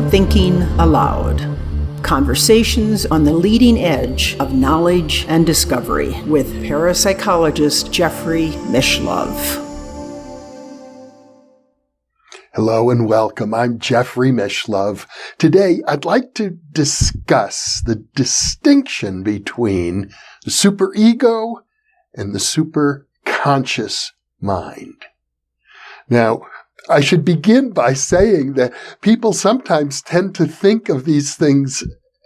Thinking Aloud. Conversations on the leading edge of knowledge and discovery with parapsychologist Jeffrey Mishlove. Hello and welcome. I'm Jeffrey Mishlove. Today, I'd like to discuss the distinction between the superego and the superconscious mind. Now, I should begin by saying that people sometimes tend to think of these things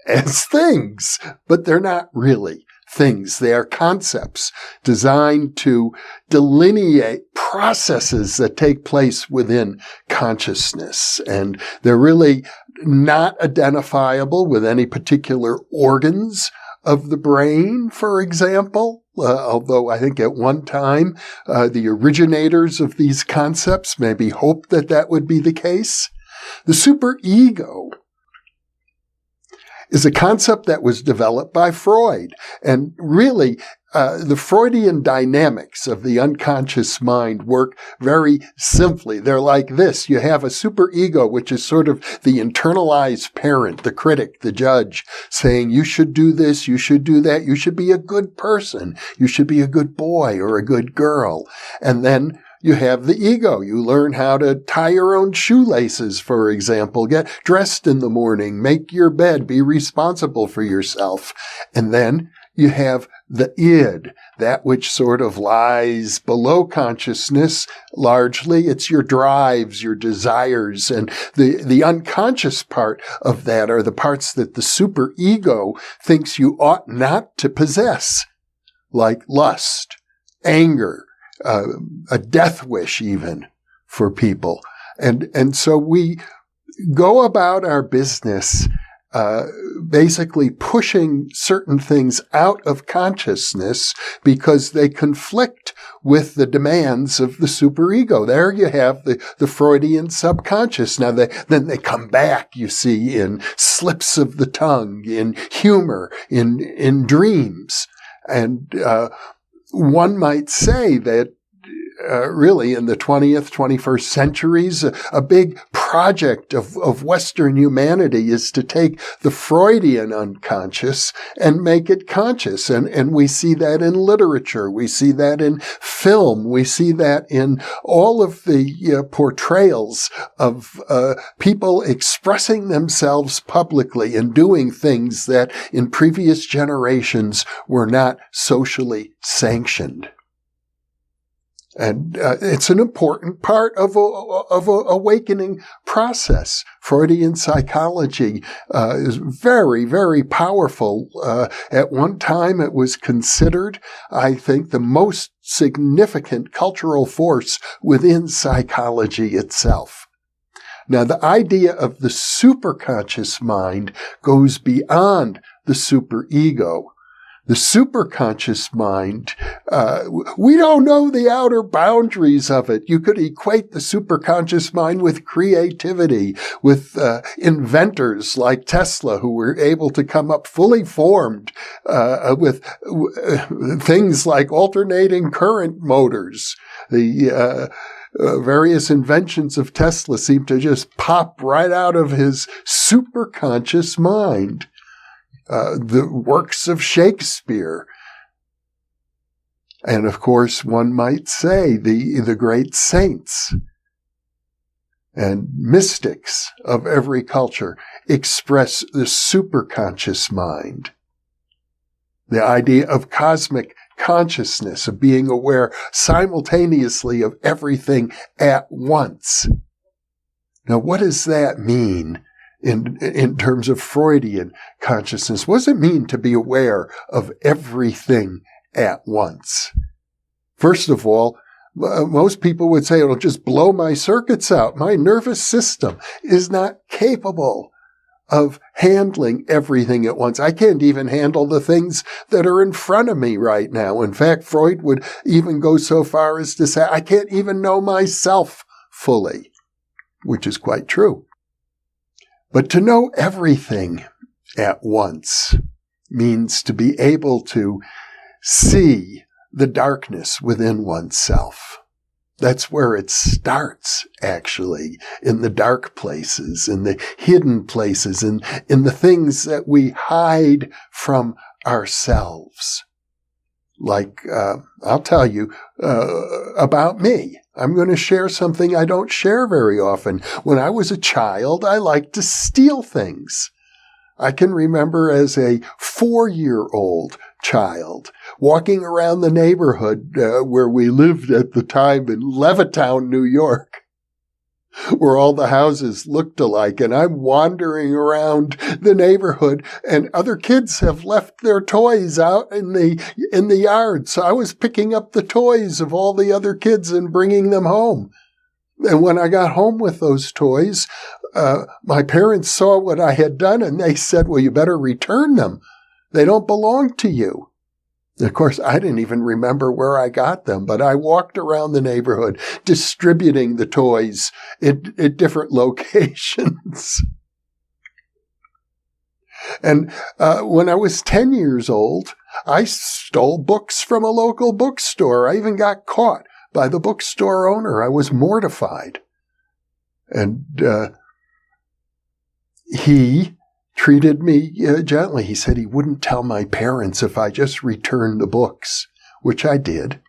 as things, but they're not really things. They are concepts designed to delineate processes that take place within consciousness. And they're really not identifiable with any particular organs of the brain, for example. Although I think at one time, the originators of these concepts maybe hoped that that would be the case. The superego is a concept that was developed by Freud. And really, the Freudian dynamics of the unconscious mind work very simply. They're like this. You have a superego, which is sort of the internalized parent, the critic, the judge, saying, you should do this, you should do that, you should be a good person, you should be a good boy or a good girl. And then you have the ego. You learn how to tie your own shoelaces, for example, get dressed in the morning, make your bed, be responsible for yourself. And then you have the id, that which sort of lies below consciousness. Largely, it's your drives, your desires, and the unconscious part of that are the parts that the superego thinks you ought not to possess, like lust, anger, a death wish even for people. And so we go about our business basically pushing certain things out of consciousness because they conflict with the demands of the superego. There you have the Freudian subconscious. Now then they come back, you see, in slips of the tongue, in humor, in dreams. And one might say that really in the 20th, 21st centuries, a big project of Western humanity is to take the Freudian unconscious and make it conscious. And we see that in literature. We see that in film. We see that in all of the portrayals of people expressing themselves publicly and doing things that in previous generations were not socially sanctioned. And it's an important part of a awakening process. Freudian psychology is very, very powerful. At one time, it was considered, I think, the most significant cultural force within psychology itself. Now, the idea of the superconscious mind goes beyond the superego. The superconscious mind, we don't know the outer boundaries of it. You could equate the superconscious mind with creativity, with inventors like Tesla who were able to come up fully formed with things like alternating current motors. The various inventions of Tesla seem to just pop right out of his superconscious mind. The works of Shakespeare. And of course, one might say the great saints and mystics of every culture express the superconscious mind. The idea of cosmic consciousness, of being aware simultaneously of everything at once. Now, what does that mean? In terms of Freudian consciousness, what does it mean to be aware of everything at once? First of all, most people would say it'll just blow my circuits out. My nervous system is not capable of handling everything at once. I can't even handle the things that are in front of me right now. In fact, Freud would even go so far as to say, I can't even know myself fully, which is quite true. But to know everything at once means to be able to see the darkness within oneself. That's where it starts, actually, in the dark places, in the hidden places, in the things that we hide from ourselves. Like, I'll tell you about me. I'm going to share something I don't share very often. When I was a child, I liked to steal things. I can remember as a 4-year-old child walking around the neighborhood where we lived at the time in Levittown, New York, where all the houses looked alike, and I'm wandering around the neighborhood, and other kids have left their toys out in the yard. So I was picking up the toys of all the other kids and bringing them home. And when I got home with those toys, my parents saw what I had done, and they said, well, you better return them. They don't belong to you. Of course, I didn't even remember where I got them, but I walked around the neighborhood distributing the toys at different locations. And when I was 10 years old, I stole books from a local bookstore. I even got caught by the bookstore owner. I was mortified. And he treated me gently. He said he wouldn't tell my parents if I just returned the books, which I did.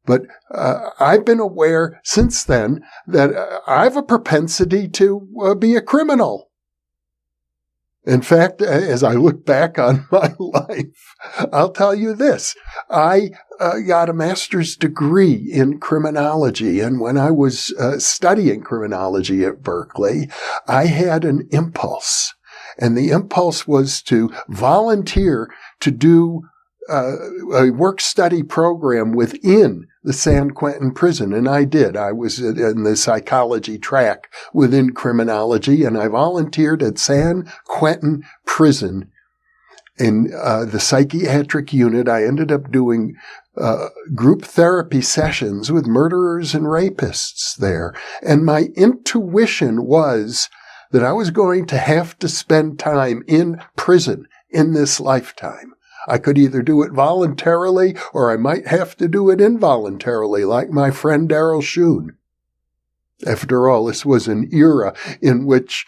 But I've been aware since then that I have a propensity to be a criminal. In fact, as I look back on my life, I'll tell you this. I got a master's degree in criminology, and when I was studying criminology at Berkeley, I had an impulse. And the impulse was to volunteer to do a work-study program within the San Quentin prison, and I did. I was in the psychology track within criminology, and I volunteered at San Quentin prison in the psychiatric unit. I ended up doing group therapy sessions with murderers and rapists there, and my intuition was that I was going to have to spend time in prison in this lifetime. I could either do it voluntarily or I might have to do it involuntarily, like my friend Darrell Schoon. After all, this was an era in which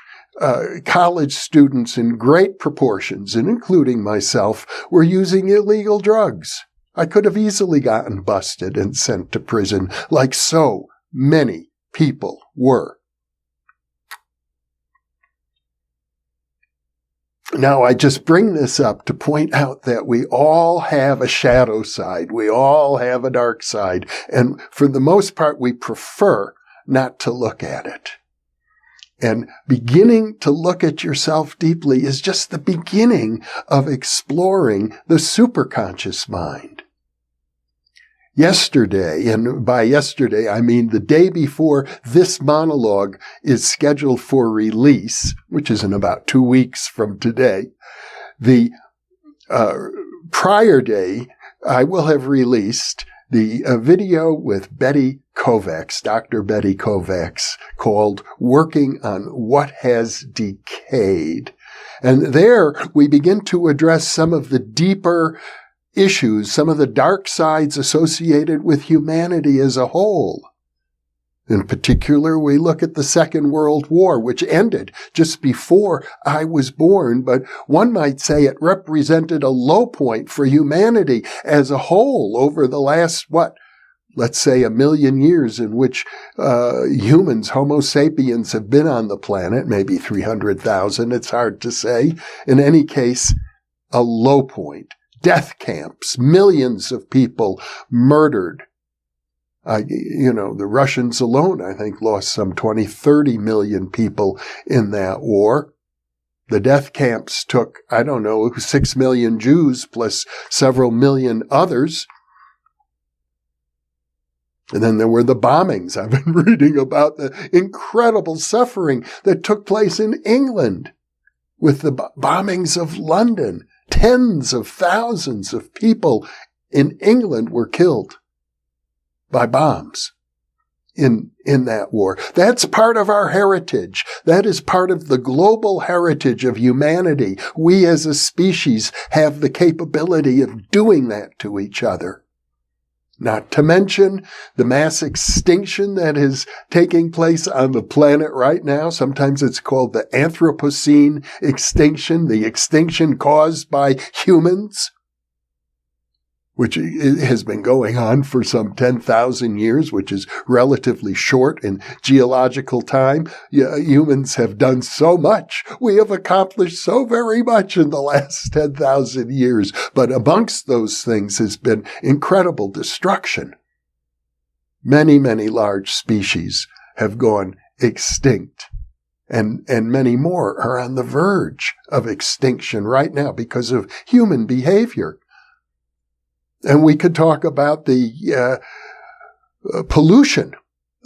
college students in great proportions, and including myself, were using illegal drugs. I could have easily gotten busted and sent to prison, like so many people were. Now, I just bring this up to point out that we all have a shadow side. We all have a dark side. And for the most part, we prefer not to look at it. And beginning to look at yourself deeply is just the beginning of exploring the superconscious mind. Yesterday, and by yesterday I mean the day before this monologue is scheduled for release, which is in about 2 weeks from today, the prior day I will have released the video with Betty Kovacs, Dr. Betty Kovacs, called Working on What Has Decayed. And there we begin to address some of the deeper issues, some of the dark sides associated with humanity as a whole. In particular, we look at the Second World War, which ended just before I was born, but one might say it represented a low point for humanity as a whole over the last, let's say 1 million years in which humans, Homo sapiens, have been on the planet, maybe 300,000, it's hard to say. In any case, a low point. Death camps, millions of people murdered. The Russians alone, I think, lost some 20, 30 million people in that war. The death camps took, 6 million Jews plus several million others. And then there were the bombings. I've been reading about the incredible suffering that took place in England with the bombings of London. Tens of thousands of people in England were killed by bombs in that war. That's part of our heritage. That is part of the global heritage of humanity. We as a species have the capability of doing that to each other. Not to mention the mass extinction that is taking place on the planet right now. Sometimes it's called the Anthropocene extinction, the extinction caused by humans, which has been going on for some 10,000 years, which is relatively short in geological time. Humans have done so much. We have accomplished so very much in the last 10,000 years. But amongst those things has been incredible destruction. Many, many large species have gone extinct. And many more are on the verge of extinction right now because of human behavior. And we could talk about the pollution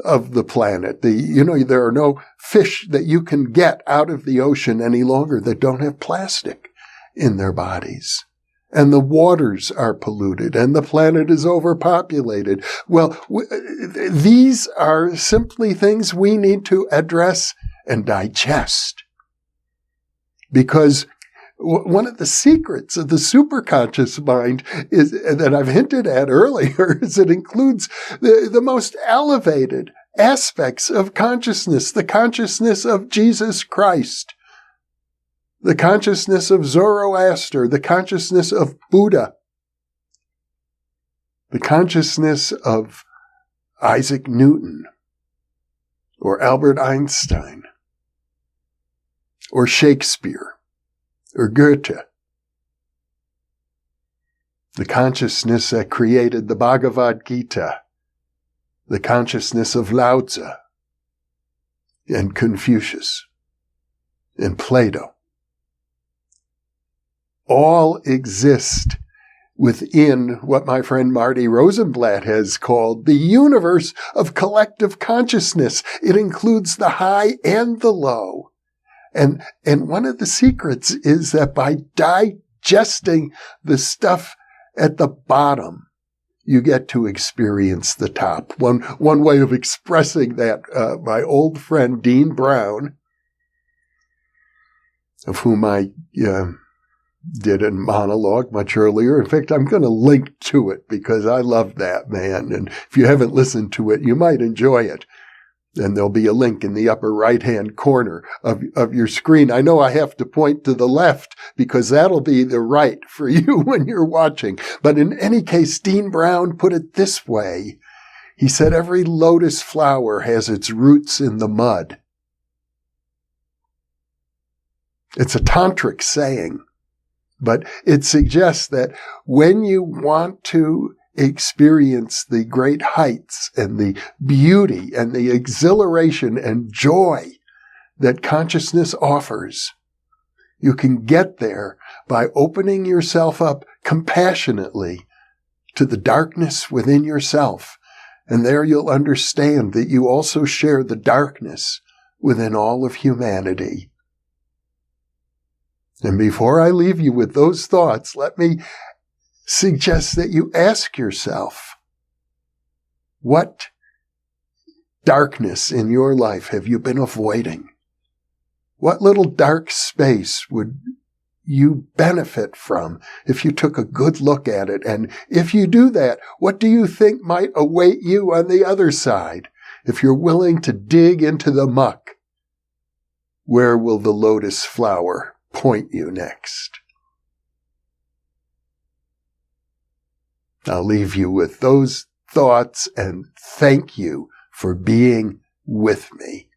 of the planet. There are no fish that you can get out of the ocean any longer that don't have plastic in their bodies. And the waters are polluted, and the planet is overpopulated. Well, these are simply things we need to address and digest. Because one of the secrets of the superconscious mind is that I've hinted at earlier is it includes the most elevated aspects of consciousness, the consciousness of Jesus Christ, the consciousness of Zoroaster, the consciousness of Buddha, the consciousness of Isaac Newton, or Albert Einstein, or Shakespeare, or Goethe, the consciousness that created the Bhagavad Gita, the consciousness of Lao Tzu, and Confucius, and Plato. All exist within what my friend Marty Rosenblatt has called the universe of collective consciousness. It includes the high and the low. And one of the secrets is that by digesting the stuff at the bottom, you get to experience the top. One way of expressing that, my old friend Dean Brown, of whom I did a monologue much earlier. In fact, I'm going to link to it because I love that man. And if you haven't listened to it, you might enjoy it. And there'll be a link in the upper right-hand corner of your screen. I know I have to point to the left because that'll be the right for you when you're watching. But in any case, Dean Brown put it this way. He said, every lotus flower has its roots in the mud. It's a tantric saying, but it suggests that when you want to experience the great heights and the beauty and the exhilaration and joy that consciousness offers, you can get there by opening yourself up compassionately to the darkness within yourself. And there you'll understand that you also share the darkness within all of humanity. And before I leave you with those thoughts, let me suggest that you ask yourself, what darkness in your life have you been avoiding? What little dark space would you benefit from if you took a good look at it? And if you do that, what do you think might await you on the other side? If you're willing to dig into the muck, where will the lotus flower point you next? I'll leave you with those thoughts and thank you for being with me.